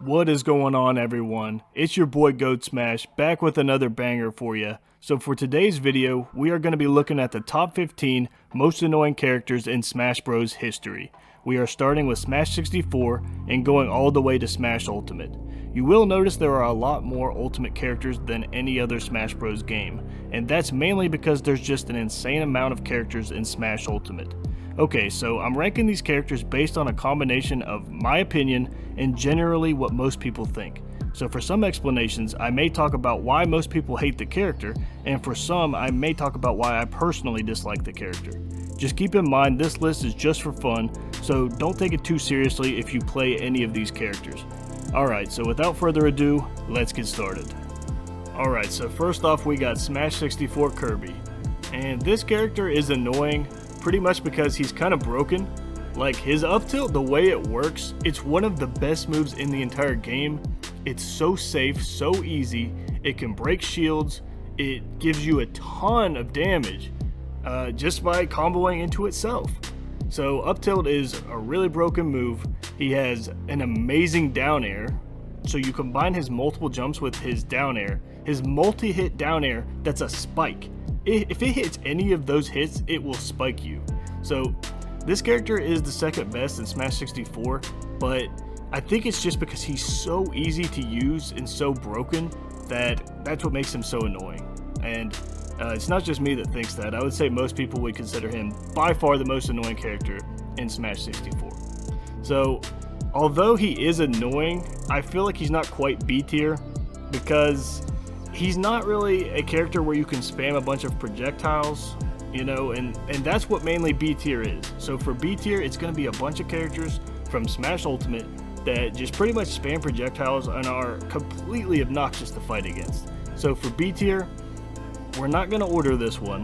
What is going on, everyone? It's your boy Goat Smash back with another banger for you. So for today's video, we are going to be looking at the top 15 most annoying characters in Smash Bros history. We are starting with Smash 64 and going all the way to Smash Ultimate. You will notice there are a lot more Ultimate characters than any other Smash Bros game, and that's mainly because there's just an insane amount of characters in Smash Ultimate. Okay, so I'm ranking these characters based on a combination of my opinion and generally what most people think. So for some explanations, I may talk about why most people hate the character, and for some, I may talk about why I personally dislike the character. Just keep in mind this list is just for fun, so don't take it too seriously if you play any of these characters. Alright, so without further ado, let's get started. Alright, so first off we got Smash 64 Kirby. And this character is annoying pretty much because he's kind of broken. Like his up tilt, the way it works, it's one of the best moves in the entire game. It's so safe, so easy, it can break shields, it gives you a ton of damage just by comboing into itself. So up tilt is a really broken move. He has an amazing down air, so you combine his multiple jumps with his down air, his multi-hit down air that's a spike. If it hits any of those hits, it will spike you. So this character is the second best in Smash 64, but I think it's just because he's so easy to use and so broken that's what makes him so annoying. And it's not just me that thinks that. I would say most people would consider him by far the most annoying character in Smash 64. So although he is annoying, I feel like he's not quite B tier because he's not really a character where you can spam a bunch of projectiles, you know, and that's what mainly B tier is. So for B tier, it's going to be a bunch of characters from Smash Ultimate that just pretty much spam projectiles and are completely obnoxious to fight against. So for B tier, we're not going to order this one,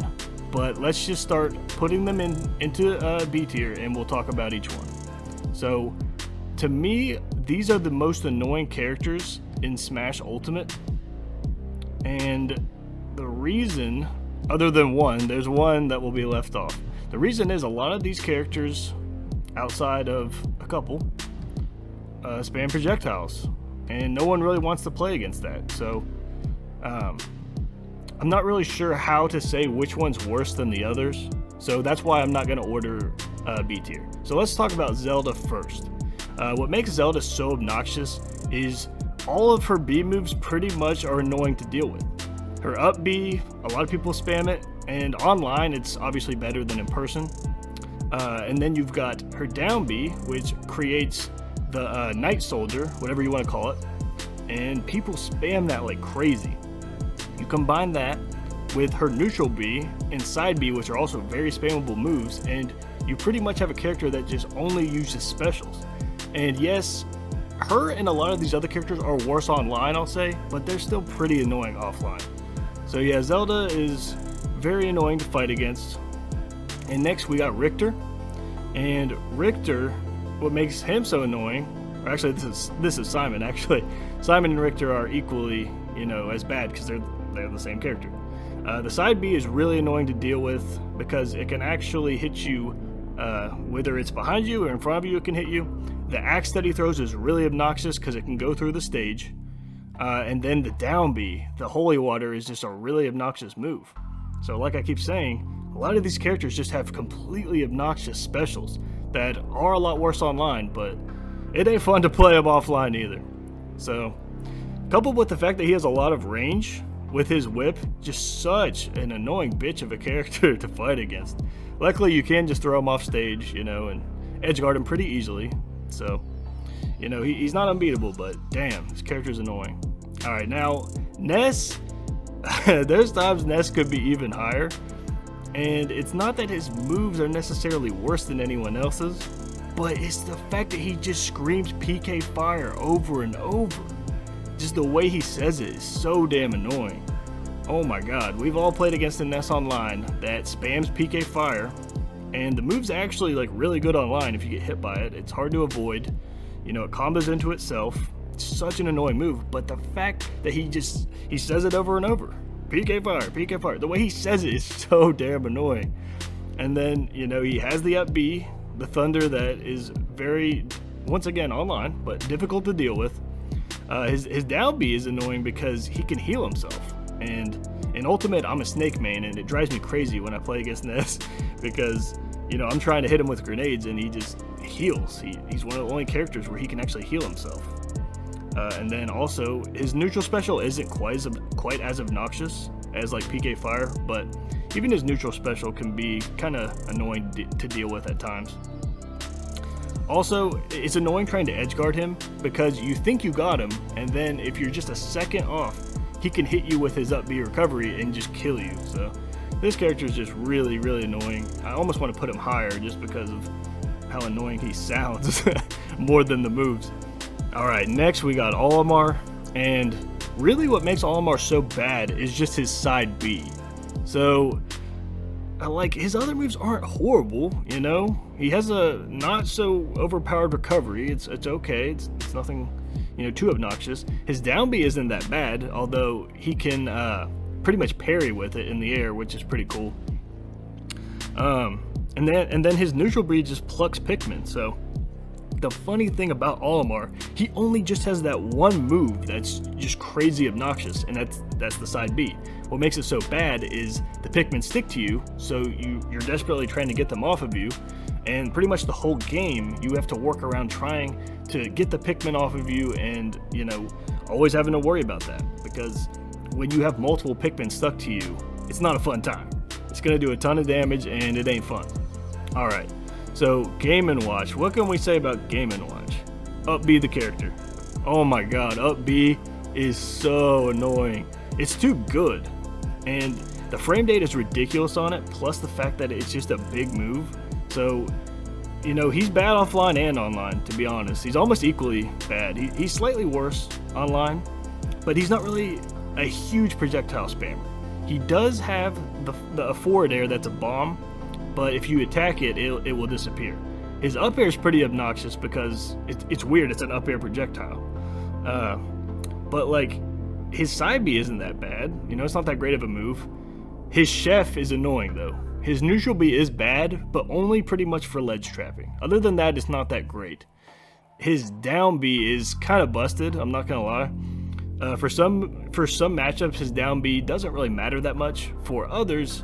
but let's just start putting them into B tier and we'll talk about each one. So to me, these are the most annoying characters in Smash Ultimate. And the reason, other than one, there's one that will be left off. The reason is a lot of these characters, outside of a couple, spam projectiles. And no one really wants to play against that. So, I'm not really sure how to say which one's worse than the others. So that's why I'm not going to order B tier. So let's talk about Zelda first. What makes Zelda so obnoxious is all of her B moves pretty much are annoying to deal with. Her up B, a lot of people spam it, and online it's obviously better than in person. And then you've got her down B, which creates the Night Soldier, whatever you want to call it, and people spam that like crazy. You combine that with her neutral B and side B, which are also very spammable moves, and you pretty much have a character that just only uses specials. And yes, her and a lot of these other characters are worse online, I'll say, but they're still pretty annoying offline. So yeah, Zelda is very annoying to fight against. And next we got Richter. And Richter, what makes him so annoying, or actually this is Simon actually. Simon and Richter are equally, you know, as bad because they're the same character. The side B is really annoying to deal with because it can actually hit you, whether it's behind you or in front of you, it can hit you. The axe that he throws is really obnoxious because it can go through the stage. And then the down B, the holy water, is just a really obnoxious move. So like I keep saying, a lot of these characters just have completely obnoxious specials that are a lot worse online, but it ain't fun to play them offline either. So, coupled with the fact that he has a lot of range with his whip, just such an annoying bitch of a character to fight against. Luckily you can just throw him off stage, you know, and edgeguard him pretty easily. So, you know, he's not unbeatable, but damn, this character's annoying. Alright, now, Ness, there's times Ness could be even higher, and it's not that his moves are necessarily worse than anyone else's, but it's the fact that he just screams PK Fire over and over. Just the way he says it is so damn annoying. Oh my god, we've all played against a Ness online that spams PK Fire, and the move's actually like really good online if you get hit by it. It's hard to avoid. You know, it combos into itself. It's such an annoying move, but the fact that he says it over and over. PK Fire, PK Fire. The way he says it is so damn annoying. And then, you know, he has the up B, the Thunder that is very, once again, online, but difficult to deal with. His down B is annoying because he can heal himself. And in Ultimate, I'm a Snake main, and it drives me crazy when I play against Ness because, you know, I'm trying to hit him with grenades and he just heals. He's one of the only characters where he can actually heal himself. And then also, his neutral special isn't quite as obnoxious as like PK Fire, but even his neutral special can be kind of annoying to deal with at times. Also, it's annoying trying to edge guard him because you think you got him, and then if you're just a second off, he can hit you with his up B recovery and just kill you. So this character is just really, really annoying. I almost want to put him higher just because of how annoying he sounds more than the moves. Alright, next we got Olimar, and really what makes Olimar so bad is just his side B. So, like, his other moves aren't horrible, you know? He has a not so overpowered recovery, it's okay, it's nothing, you know, too obnoxious. His down B isn't that bad, although he can pretty much parry with it in the air, which is pretty cool. And then his neutral B just plucks Pikmin, so the funny thing about Olimar, he only just has that one move that's just crazy obnoxious, and that's the side B. What makes it so bad is the Pikmin stick to you, so you're desperately trying to get them off of you, and pretty much the whole game you have to work around trying to get the Pikmin off of you, and, you know, always having to worry about that, because when you have multiple Pikmin stuck to you, it's not a fun time. It's gonna do a ton of damage and it ain't fun. Alright. So, Game & Watch. What can we say about Game & Watch? Up B the character. Oh my god, Up B is so annoying. It's too good. And the frame data is ridiculous on it, plus the fact that it's just a big move. So, you know, he's bad offline and online, to be honest. He's almost equally bad. He's slightly worse online, but he's not really a huge projectile spammer. He does have the forward air that's a bomb, but if you attack it, it will disappear. His up air is pretty obnoxious because it's weird, it's an up air projectile. But like, his side B isn't that bad, you know, it's not that great of a move. His chef is annoying though. His neutral B is bad, but only pretty much for ledge trapping. Other than that, it's not that great. His down B is kind of busted, I'm not gonna lie. For some matchups, his down B doesn't really matter that much. For others,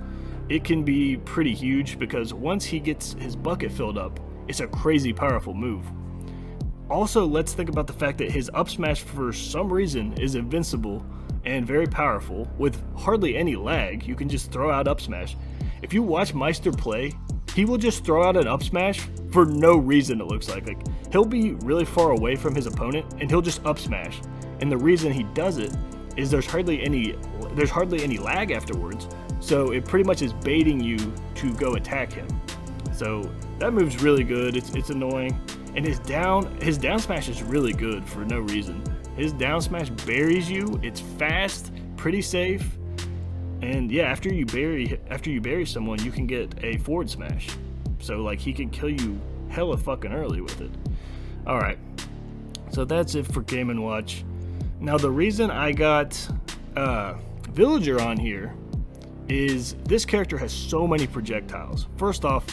it can be pretty huge because once he gets his bucket filled up, it's a crazy powerful move. Also, let's think about the fact that his up smash for some reason is invincible and very powerful with hardly any lag. You can just throw out up smash. If you watch Meister play, he will just throw out an up smash for no reason, it looks like. He'll be really far away from his opponent and he'll just up smash. And the reason he does it is there's hardly any lag afterwards. So it pretty much is baiting you to go attack him. So that move's really good. It's annoying. And his down smash is really good for no reason. His down smash buries you. It's fast, pretty safe. And yeah, after you bury someone, you can get a forward smash. So like, he can kill you hella fucking early with it. Alright. So that's it for Game & Watch. Now the reason I got Villager on here is this character has so many projectiles. First off,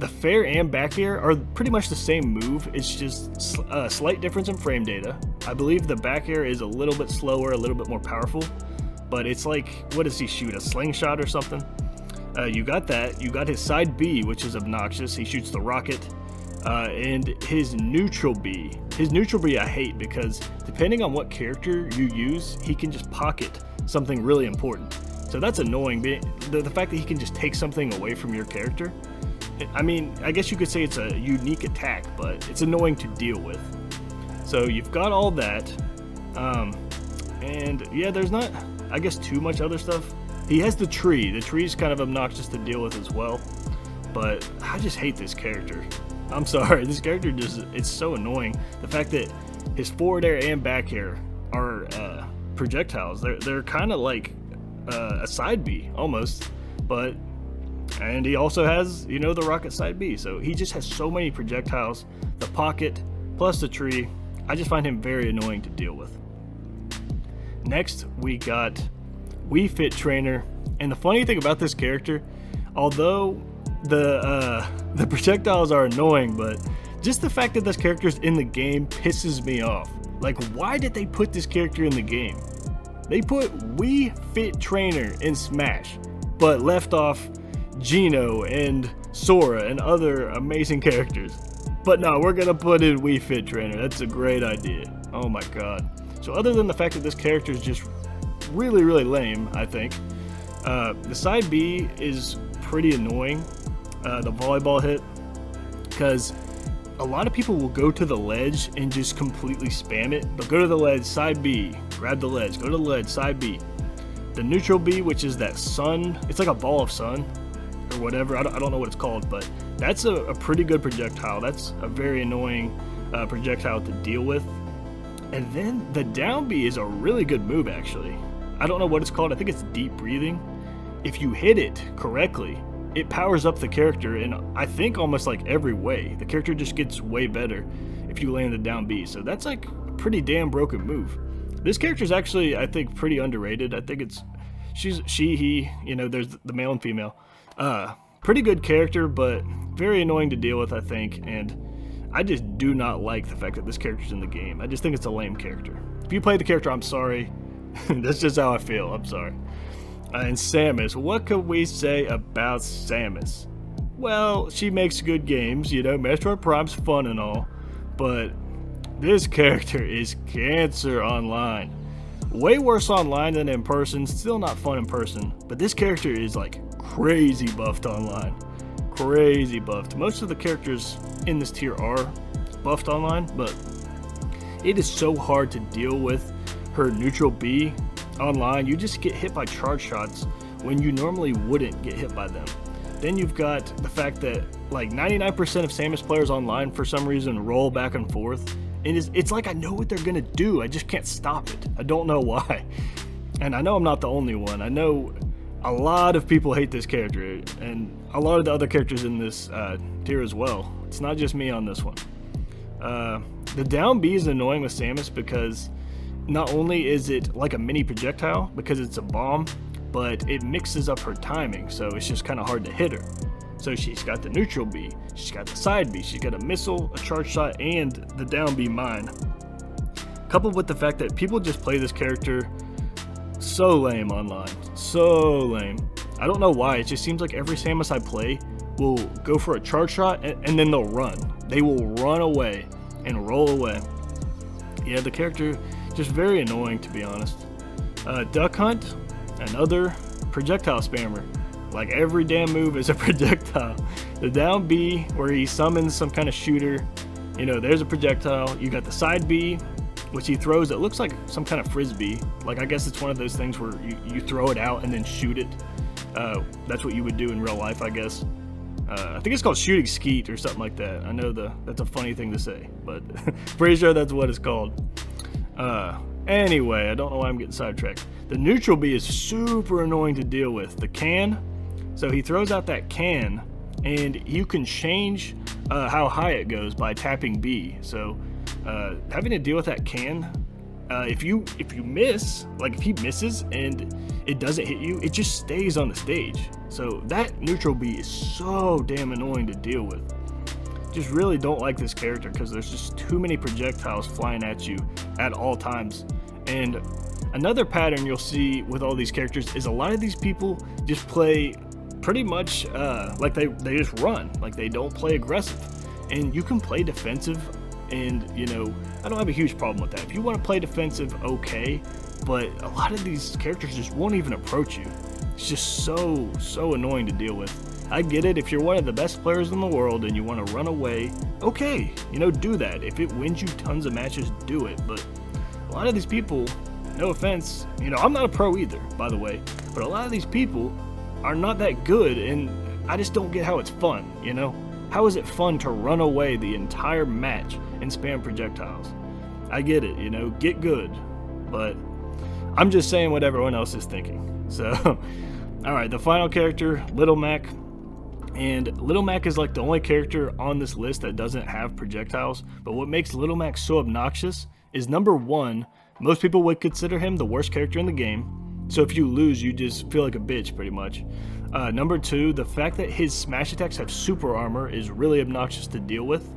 the fair and back air are pretty much the same move. It's just a slight difference in frame data. I believe the back air is a little bit slower, a little bit more powerful, but it's like, what does he shoot, a slingshot or something? You got that. You got his side B, which is obnoxious. He shoots the rocket. And his neutral B. His neutral B I hate because depending on what character you use, he can just pocket something really important. So that's annoying. The fact that he can just take something away from your character. I mean, I guess you could say it's a unique attack, but it's annoying to deal with. So you've got all that. And yeah, there's not, I guess, too much other stuff. He has the tree. The tree's kind of obnoxious to deal with as well. But I just hate this character. I'm sorry, this character it's so annoying. The fact that his forward air and back air are projectiles. They're kind of like a side B almost, and he also has, you know, the rocket side B. So he just has so many projectiles, the pocket plus the tree. I just find him very annoying to deal with. Next, we got Wii Fit Trainer, and the funny thing about this character, although the projectiles are annoying, but just the fact that this character's in the game pisses me off Like, why did they put this character in the game? They put Wii Fit Trainer in Smash, but left off Geno and Sora and other amazing characters. But no, we're gonna put in Wii Fit Trainer. That's a great idea. Oh my god. So other than the fact that this character is just really, really lame, I think, the side B is pretty annoying, the volleyball hit, because a lot of people will go to the ledge and just completely spam it. They'll go to the ledge, side B, grab the ledge, go to the ledge, side B. The neutral B, which is that sun, it's like a ball of sun or whatever, I don't know what it's called, but that's a pretty good projectile. That's a very annoying projectile to deal with. And then the down B is a really good move, actually. I don't know what it's called. I think it's deep breathing. If you hit it correctly, it powers up the character in, I think, almost like every way. The character just gets way better if you land the down B. So that's like a pretty damn broken move. This character is actually, I think, pretty underrated. I think it's she, he, you know, there's the male and female. Pretty good character, but very annoying to deal with, I think. And I just do not like the fact that this character's in the game. I just think it's a lame character. If you play the character, I'm sorry. That's just how I feel. I'm sorry. And Samus, what could we say about Samus? Well, she makes good games, you know, Metroid Prime's fun and all, but this character is cancer online. Way worse online than in person, still not fun in person, but this character is like crazy buffed online. Crazy buffed. Most of the characters in this tier are buffed online, but it is so hard to deal with her neutral B online. You just get hit by charge shots when you normally wouldn't get hit by them. Then you've got the fact that like 99% of Samus players online for some reason roll back and forth, and it's like I know what they're gonna do, I just can't stop it. I don't know why. And I know I'm not the only one. I know a lot of people hate this character, and a lot of the other characters in this tier as well. It's not just me on this one. The down B is annoying with Samus because not only is it like a mini projectile because it's a bomb, but it mixes up her timing, so it's just kind of hard to hit her. So she's got the neutral B, she's got the side B, she's got a missile, a charge shot, and the down B mine. Coupled with the fact that people just play this character so lame online, so lame. I don't know why, it just seems like every Samus I play will go for a charge shot and then they'll run. They will run away and roll away. Yeah, the character just very annoying, to be honest. Duck Hunt, another projectile spammer. Like every damn move is a projectile. The down B, where he summons some kind of shooter, you know, there's a projectile. You got the side B, which he throws, it looks like some kind of frisbee. Like, I guess it's one of those things where you throw it out and then shoot it. That's what you would do in real life, I guess. I think it's called shooting skeet or something like that. I know that's a funny thing to say, but pretty sure that's what it's called. Anyway, I don't know why I'm getting sidetracked. The neutral B is super annoying to deal with. The can, so he throws out that can, and you can change how high it goes by tapping B. So having to deal with that can, if you miss, like if he misses and it doesn't hit you, it just stays on the stage. So that neutral B is so damn annoying to deal with. Just really don't like this character because there's just too many projectiles flying at you at all times. And another pattern you'll see with all these characters is a lot of these people just play pretty much like they just run, like they don't play aggressive. And you can play defensive, and you know, I don't have a huge problem with that. If you want to play defensive, okay, but a lot of these characters just won't even approach you. It's just so annoying to deal with. I get it, if you're one of the best players in the world and you want to run away, okay, you know, do that. If it wins you tons of matches, do it. But a lot of these people, no offense, you know, I'm not a pro either, by the way, but a lot of these people are not that good, and I just don't get how it's fun, you know? How is it fun to run away the entire match and spam projectiles? I get it, you know, get good, but I'm just saying what everyone else is thinking. So, alright, the final character, Little Mac. And Little Mac is like the only character on this list that doesn't have projectiles, but what makes Little Mac so obnoxious is, number one, most people would consider him the worst character in the game, so if you lose, you just feel like a bitch, pretty much. Number two, the fact that his smash attacks have super armor is really obnoxious to deal with.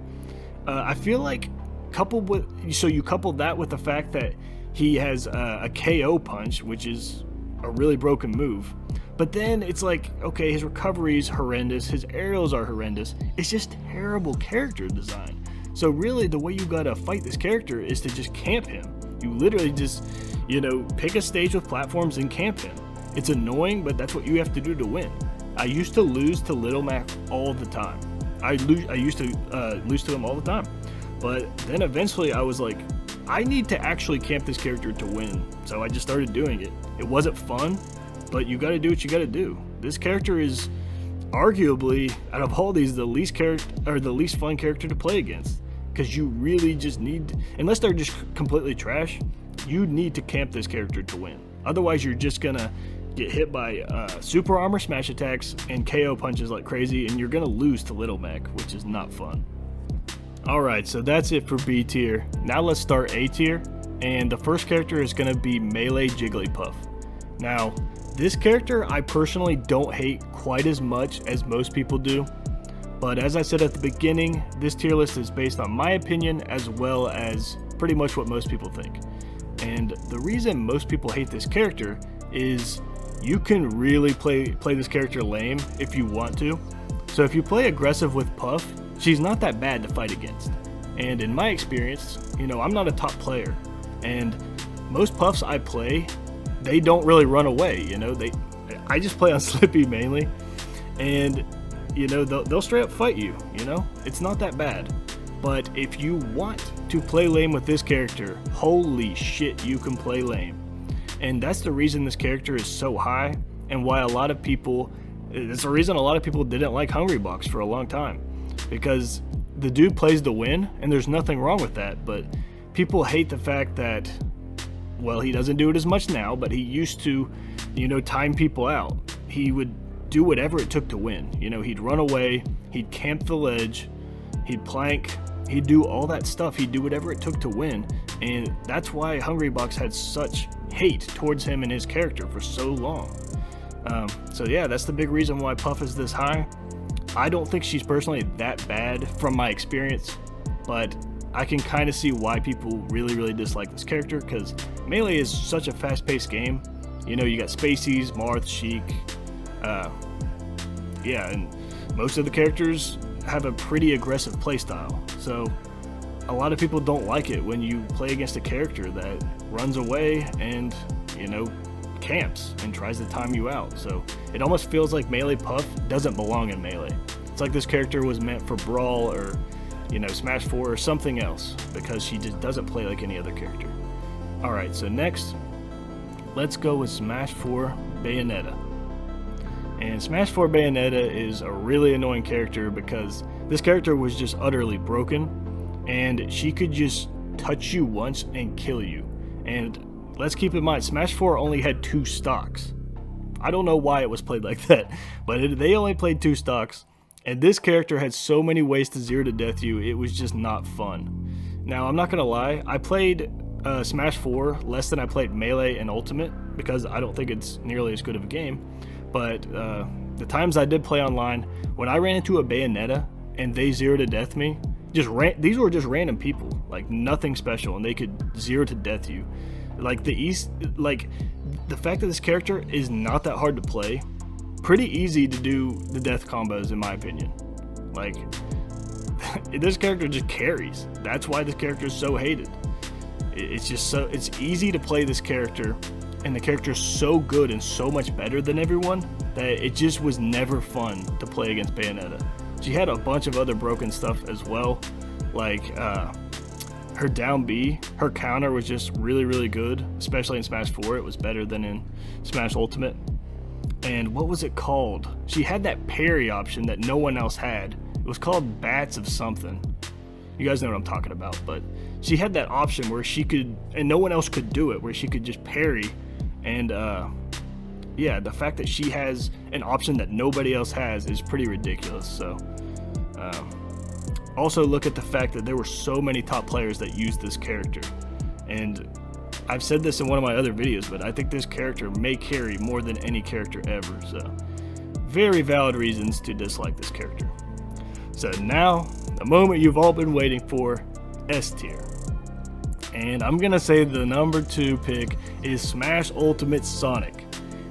I feel like you couple that with the fact that he has a KO punch, which is a really broken move. But then it's like, okay, his recovery is horrendous, his aerials are horrendous. It's just terrible character design. So really the way you gotta fight this character is to just camp him. You literally just, pick a stage with platforms and camp him. It's annoying, but that's what you have to do to win. I used to lose to Little Mac all the time. I used to lose to him all the time. But then eventually I was like, I need to actually camp this character to win. So I just started doing it. It wasn't fun, but you gotta do what you gotta do. This character is arguably, out of all these, the least fun character to play against. Because you really just need, unless they're just completely trash, you need to camp this character to win. Otherwise you're just gonna get hit by super armor smash attacks and KO punches like crazy, and you're gonna lose to Little Mac, which is not fun. Alright, so that's it for B tier. Now let's start A tier, and the first character is gonna be Melee Jigglypuff. Now, this character I personally don't hate quite as much as most people do, but as I said at the beginning, this tier list is based on my opinion as well as pretty much what most people think. And the reason most people hate this character is you can really play this character lame if you want to. So if you play aggressive with Puff, she's not that bad to fight against. And in my experience, I'm not a top player, and most Puffs I play, they don't really run away. I just play on Slippy mainly, and they'll straight up fight you. It's not that bad. But if you want to play lame with this character, holy shit, you can play lame. And that's the reason this character is so high, and why it's the reason a lot of people didn't like Hungrybox for a long time. Because the dude plays to win, and there's nothing wrong with that, but people hate the fact that, well, he doesn't do it as much now, but he used to, time people out. He would do whatever it took to win. He'd run away, he'd camp the ledge, he'd plank, he'd do all that stuff, he'd do whatever it took to win, and that's why Hungrybox had such hate towards him and his character for so long. So yeah, that's the big reason why Puff is this high. I don't think she's personally that bad from my experience, but I can kind of see why people really dislike this character, because Melee is such a fast-paced game. You got Spaceys, Marth, Sheik, and most of the characters have a pretty aggressive playstyle. So a lot of people don't like it when you play against a character that runs away and, camps and tries to time you out. So it almost feels like Melee Puff doesn't belong in Melee. It's like this character was meant for Brawl or, Smash 4 or something else, because she just doesn't play like any other character. Alright, so next, let's go with Smash 4 Bayonetta. And Smash 4 Bayonetta is a really annoying character because this character was just utterly broken, and she could just touch you once and kill you. And let's keep in mind, Smash 4 only had 2 stocks. I don't know why it was played like that, but they only played 2 stocks, and this character had so many ways to zero to death you, it was just not fun. Now, I'm not gonna lie, I played Smash 4 less than I played Melee and Ultimate, because I don't think it's nearly as good of a game, but the times I did play online, when I ran into a Bayonetta and they zero to death me, these were just random people, like nothing special, and they could zero to death you. Like the fact that this character is not that hard to play, pretty easy to do the death combos in my opinion. Like, this character just carries. That's why this character is so hated. It's easy to play this character, and the character's so good and so much better than everyone that it just was never fun to play against Bayonetta. She had a bunch of other broken stuff as well, like her down B, her counter was just really good, especially in Smash 4. It was better than in Smash Ultimate. And what was it called? She had that parry option that no one else had. It was called Bats of something. You guys know what I'm talking about, but she had that option where she could, and no one else could do it, where she could just parry. And yeah, the fact that she has an option that nobody else has is pretty ridiculous. So also look at the fact that there were so many top players that used this character, and I've said this in one of my other videos, but I think this character may carry more than any character ever. So very valid reasons to dislike this character. So now, the moment you've all been waiting for, S tier. And I'm gonna say the number 2 pick is Smash Ultimate Sonic.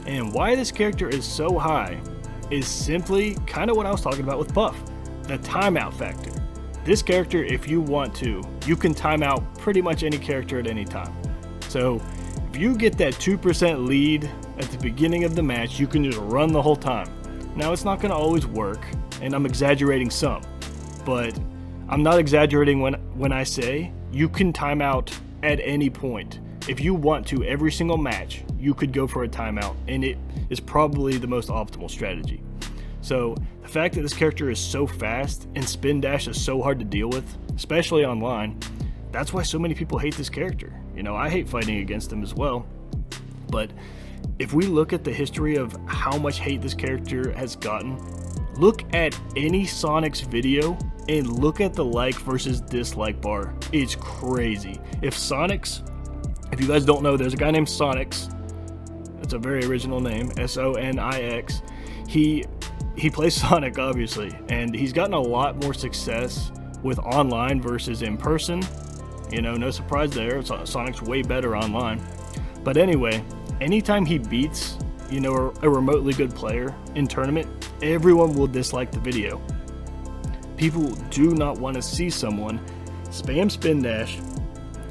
And why this character is so high is simply kind of what I was talking about with Buff, the timeout factor. This character, if you want to, you can time out pretty much any character at any time. So if you get that 2% lead at the beginning of the match, you can just run the whole time. Now it's not gonna always work, and I'm exaggerating some, but I'm not exaggerating when I say you can time out at any point. If you want to, every single match, you could go for a timeout, and it is probably the most optimal strategy. So the fact that this character is so fast and spin dash is so hard to deal with, especially online, that's why so many people hate this character. You know, I hate fighting against him as well. But if we look at the history of how much hate this character has gotten, look at any Sonic's video and look at the like versus dislike bar. It's crazy. If you guys don't know, there's a guy named Sonix. That's a very original name, Sonix. He plays Sonic, obviously, and he's gotten a lot more success with online versus in person. You know, no surprise there. Sonic's way better online. But anyway, anytime he beats, you know, a remotely good player in tournament, everyone will dislike the video. People do not want to see someone spam spin dash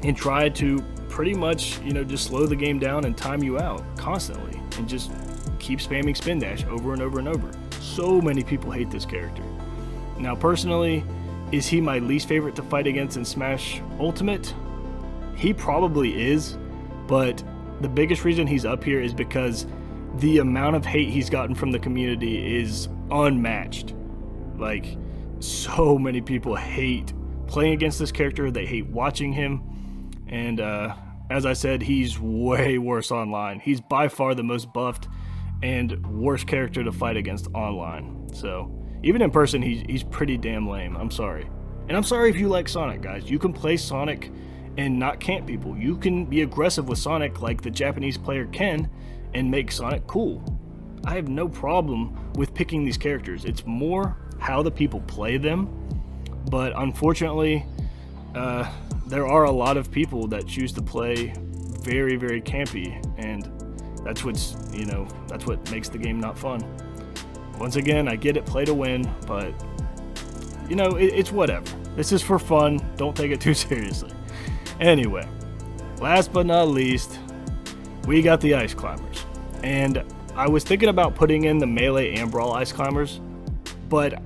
and try to pretty much, you know, just slow the game down and time you out constantly and just keep spamming spin dash over and over and over. So many people hate this character. Now, personally, is he my least favorite to fight against in Smash Ultimate? He probably is, but the biggest reason he's up here is because the amount of hate he's gotten from the community is unmatched. Like, so many people hate playing against this character, they hate watching him, and as I said, he's way worse online. He's by far the most buffed and worst character to fight against online. So even in person, he's pretty damn lame. I'm sorry. And I'm sorry if you like Sonic, guys. You can play Sonic and not camp people. You can be aggressive with Sonic like the Japanese player can and make Sonic cool. I have no problem with picking these characters. It's more how the people play them. But unfortunately, there are a lot of people that choose to play very, very campy, and that's what makes the game not fun. Once again, I get it, play to win, but you know, it's whatever. This is for fun. Don't take it too seriously. Anyway, last but not least, we got the Ice Climbers. And I was thinking about putting in the Melee and Brawl Ice Climbers, but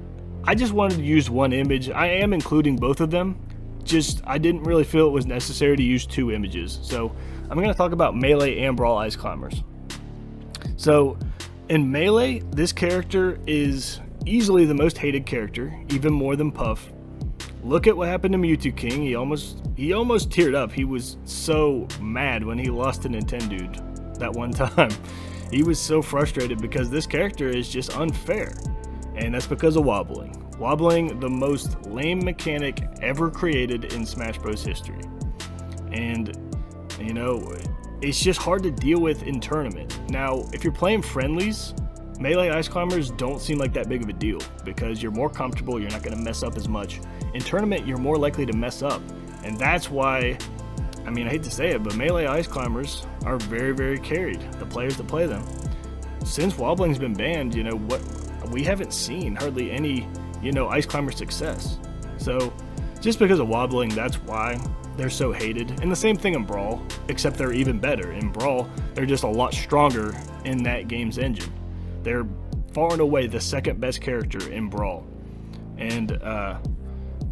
I just wanted to use one image. I am including both of them, just I didn't really feel it was necessary to use 2 images. So I'm going to talk about Melee and Brawl Ice Climbers. So in Melee, this character is easily the most hated character, even more than Puff. Look at what happened to Mewtwo King. He almost teared up. He was so mad when he lost to Nintendude that one time. He was so frustrated because this character is just unfair, and that's because of wobbling. Wobbling, the most lame mechanic ever created in Smash Bros. History. And, you know, it's just hard to deal with in tournament. Now, if you're playing friendlies, Melee Ice Climbers don't seem like that big of a deal because you're more comfortable, you're not going to mess up as much. In tournament, you're more likely to mess up. And that's why, I mean, I hate to say it, but Melee Ice Climbers are very, very carried, the players that play them. Since wobbling's been banned, you know, we haven't seen hardly any, you know, Ice Climber success. So just because of wobbling, that's why they're so hated. And the same thing in Brawl, except they're even better. In Brawl, they're just a lot stronger in that game's engine. They're far and away the second best character in Brawl. And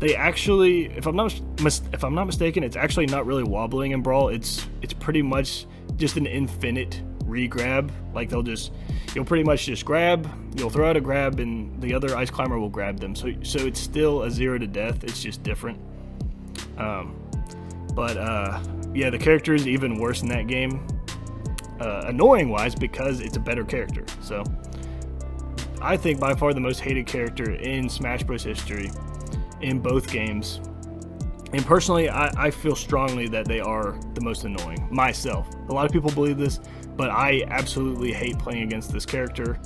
they actually, if I'm not mistaken, it's actually not really wobbling in Brawl. It's pretty much just an infinite re-grab. Like you'll pretty much just grab, you'll throw out a grab, and the other Ice Climber will grab them. So it's still a 0 to death. It's just different. Yeah, the character is even worse in that game, annoying wise, because it's a better character. So I think by far the most hated character in Smash Bros. History in both games. And personally, I feel strongly that they are the most annoying myself. A lot of people believe this, but I absolutely hate playing against this character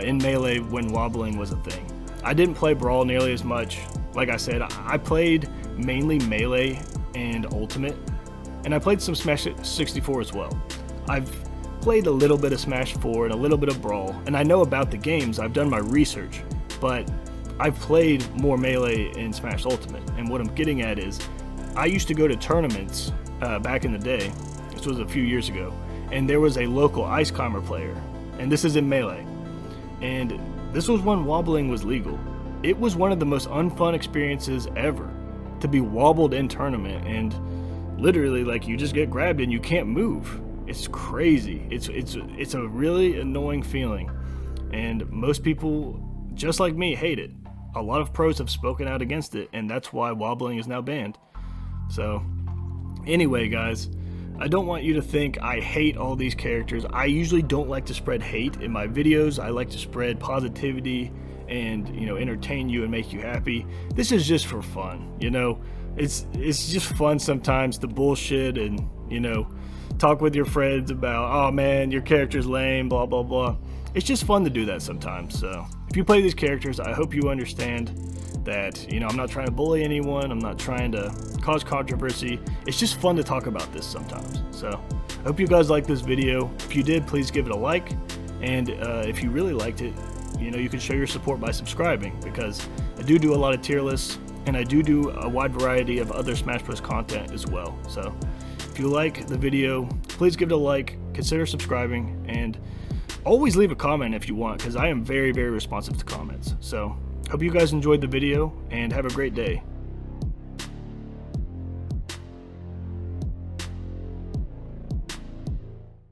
in Melee when wobbling was a thing. I didn't play Brawl nearly as much like I said, I played mainly Melee and Ultimate, and I played some Smash 64 as well. I've played a little bit of Smash 4 and a little bit of Brawl, and I know about the games. I've done my research, but I've played more Melee and Smash Ultimate, and what I'm getting at is I used to go to tournaments back in the day. This was a few years ago, and there was a local Ice Climber player, and this is in Melee, and this was when wobbling was legal. It was one of the most unfun experiences ever to be wobbled in tournament, and literally, like, you just get grabbed and you can't move. It's crazy. It's a really annoying feeling, and most people, just like me, hate it. A lot of pros have spoken out against it, and that's why wobbling is now banned. So anyway, guys, I don't want you to think I hate all these characters. I usually don't like to spread hate in my videos. I like to spread positivity and, you know, entertain you and make you happy. This is just for fun, you know. It's just fun sometimes to bullshit and, you know, talk with your friends about, oh man, your character's lame, blah blah blah. It's just fun to do that sometimes. So if you play these characters, I hope you understand that, you know, I'm not trying to bully anyone, I'm not trying to cause controversy. It's just fun to talk about this sometimes. So I hope you guys liked this video. If you did, please give it a like, and if you really liked it, you know, you can show your support by subscribing, because I do a lot of tier lists, and I do a wide variety of other Smash Bros content as well. So if you like the video, please give it a like, consider subscribing, and always leave a comment if you want, because I am very, very responsive to comments. So hope you guys enjoyed the video, and have a great day.